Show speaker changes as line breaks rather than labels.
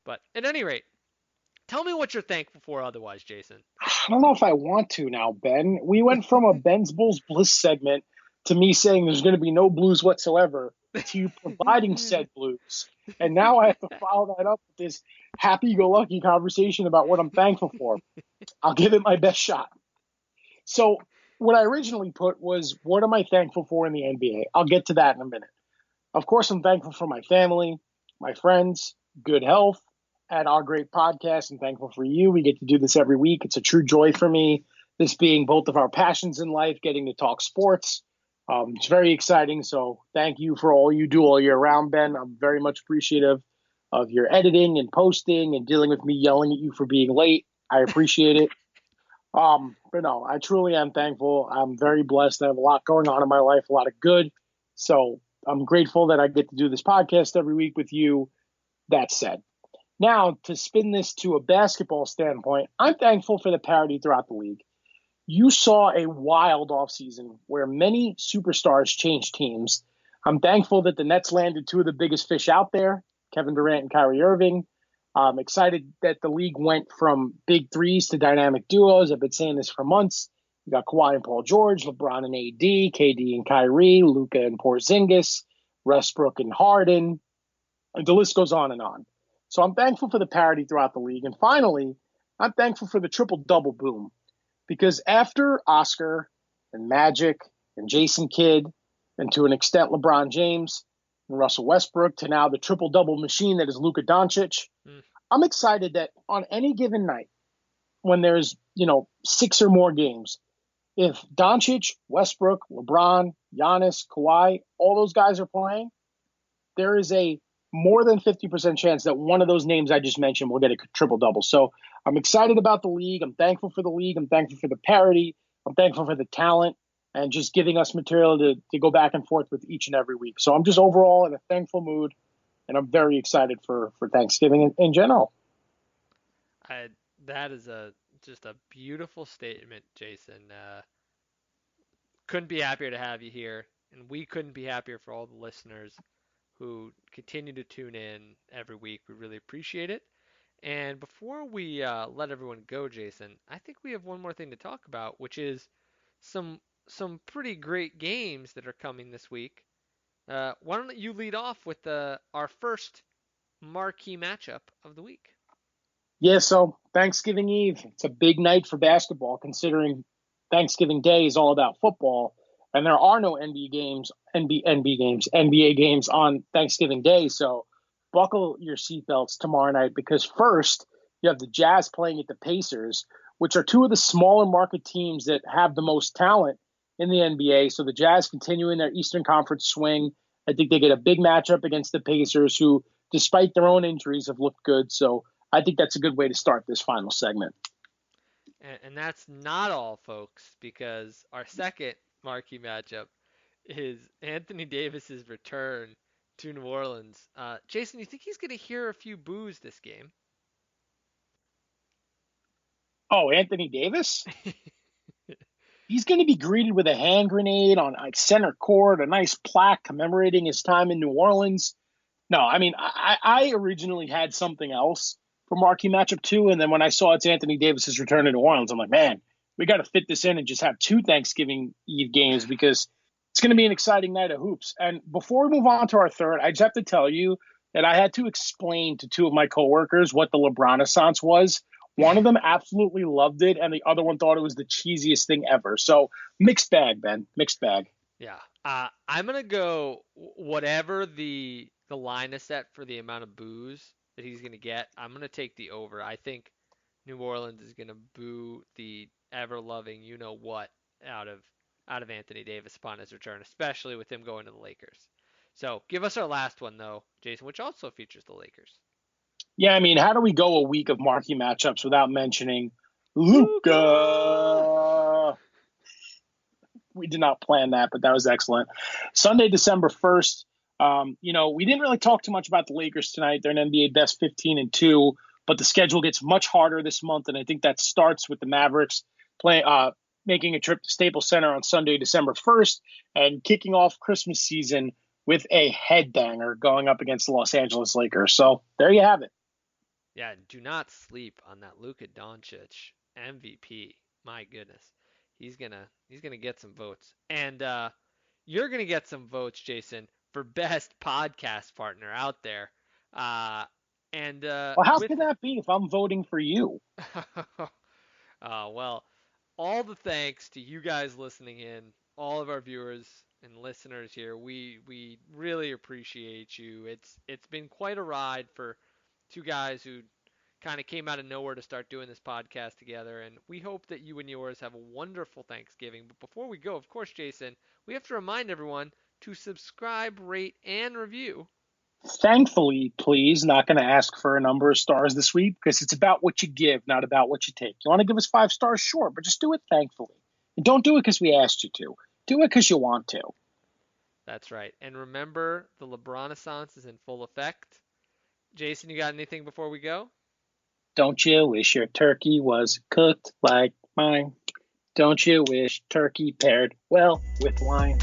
But at any rate, tell me what you're thankful for otherwise, Jason.
I don't know if I want to now, Ben. We went from a Ben's Bulls Bliss segment to me saying there's going to be no blues whatsoever to you providing said blues. And now I have to follow that up with this happy-go-lucky conversation about what I'm thankful for. I'll give it my best shot. So what I originally put was, what am I thankful for in the NBA? I'll get to that in a minute. Of course, I'm thankful for my family, my friends, good health, and our great podcast. I'm thankful for you. We get to do this every week. It's a true joy for me, this being both of our passions in life, getting to talk sports. It's very exciting. So thank you for all you do all year round, Ben. I'm very much appreciative of your editing and posting and dealing with me yelling at you for being late. I appreciate it. But no, I truly am thankful. I'm very blessed. I have a lot going on in my life, a lot of good. So I'm grateful that I get to do this podcast every week with you. That said, now to spin this to a basketball standpoint, I'm thankful for the parity throughout the league. You saw a wild offseason where many superstars changed teams. I'm thankful that the Nets landed two of the biggest fish out there, Kevin Durant and Kyrie Irving. I'm excited that the league went from big threes to dynamic duos. I've been saying this for months. You got Kawhi and Paul George, LeBron and AD, KD and Kyrie, Luka and Porzingis, Westbrook and Harden. And the list goes on and on. So I'm thankful for the parity throughout the league. And finally, I'm thankful for the triple-double boom. Because after Oscar and Magic and Jason Kidd, and to an extent LeBron James and Russell Westbrook, to now the triple-double machine that is Luka Doncic, I'm excited that on any given night, when there's, 6 or more games, if Doncic, Westbrook, LeBron, Giannis, Kawhi, all those guys are playing, there is a more than 50% chance that one of those names I just mentioned will get a triple-double. So I'm excited about the league. I'm thankful for the league. I'm thankful for the parity. I'm thankful for the talent and just giving us material to go back and forth with each and every week. So I'm just overall in a thankful mood, and I'm very excited for Thanksgiving in general.
That is just a beautiful statement, Jason. Couldn't be happier to have you here, and we couldn't be happier for all the listeners who continue to tune in every week. We really appreciate it. And before we let everyone go, Jason, I think we have one more thing to talk about, which is some pretty great games that are coming this week. Why don't you lead off with our first marquee matchup of the week?
Yeah, so Thanksgiving Eve, it's a big night for basketball, considering Thanksgiving Day is all about football, and there are no NBA games on Thanksgiving Day. So buckle your seatbelts tomorrow night, because first you have the Jazz playing at the Pacers, which are two of the smaller market teams that have the most talent in the NBA. So the Jazz continuing their Eastern Conference swing. I think they get a big matchup against the Pacers, who, despite their own injuries, have looked good. So I think that's a good way to start this final segment.
And that's not all, folks, because our second marquee matchup is Anthony Davis's return to New Orleans. Jason, you think he's going to hear a few boos this game?
Oh, Anthony Davis? He's going to be greeted with a hand grenade on center court, a nice plaque commemorating his time in New Orleans. No, I mean, I originally had something else for marquee matchup 2, and then when I saw it's Anthony Davis's return to New Orleans, I'm like, man, we got to fit this in and just have 2 Thanksgiving Eve games, because it's going to be an exciting night of hoops. And before we move on to our third, I just have to tell you that I had to explain to 2 of my coworkers what the LeBron-assance was. One of them absolutely loved it, and the other one thought it was the cheesiest thing ever. So mixed bag, Ben, mixed bag.
Yeah, I'm gonna go whatever the line is set for the amount of boos that he's gonna get. I'm gonna take the over. I think New Orleans is gonna boo the ever loving you know what out of Anthony Davis upon his return, especially with him going to the Lakers. So give us our last one though, Jason, which also features the Lakers.
Yeah, I mean, how do we go a week of marquee matchups without mentioning Luka? We did not plan that, but that was excellent. Sunday, December 1st. We didn't really talk too much about the Lakers tonight. They're an NBA best 15-2, but the schedule gets much harder this month, and I think that starts with the Mavericks making a trip to Staples Center on Sunday, December 1st, and kicking off Christmas season with a headbanger going up against the Los Angeles Lakers. So there you have it.
Yeah, do not sleep on that Luka Doncic MVP. My goodness, he's gonna get some votes, and you're gonna get some votes, Jason, for best podcast partner out there. Uh, and
Well, how
with
could that be if I'm voting for you?
well, all the thanks to you guys listening in, all of our viewers and listeners here. We really appreciate you. It's been quite a ride for two guys who kind of came out of nowhere to start doing this podcast together, and we hope that you and yours have a wonderful Thanksgiving. But before we go, of course, Jason, we have to remind everyone to subscribe, rate, and review.
Thankfully, please, not going to ask for a number of stars this week because it's about what you give, not about what you take. You want to give us 5 stars? Sure, but just do it thankfully. And don't do it because we asked you to. Do it because you want to.
That's right. And remember, the LeBron-assance is in full effect. Jason, you got anything before we go?
Don't you wish your turkey was cooked like mine? Don't you wish turkey paired well with wine?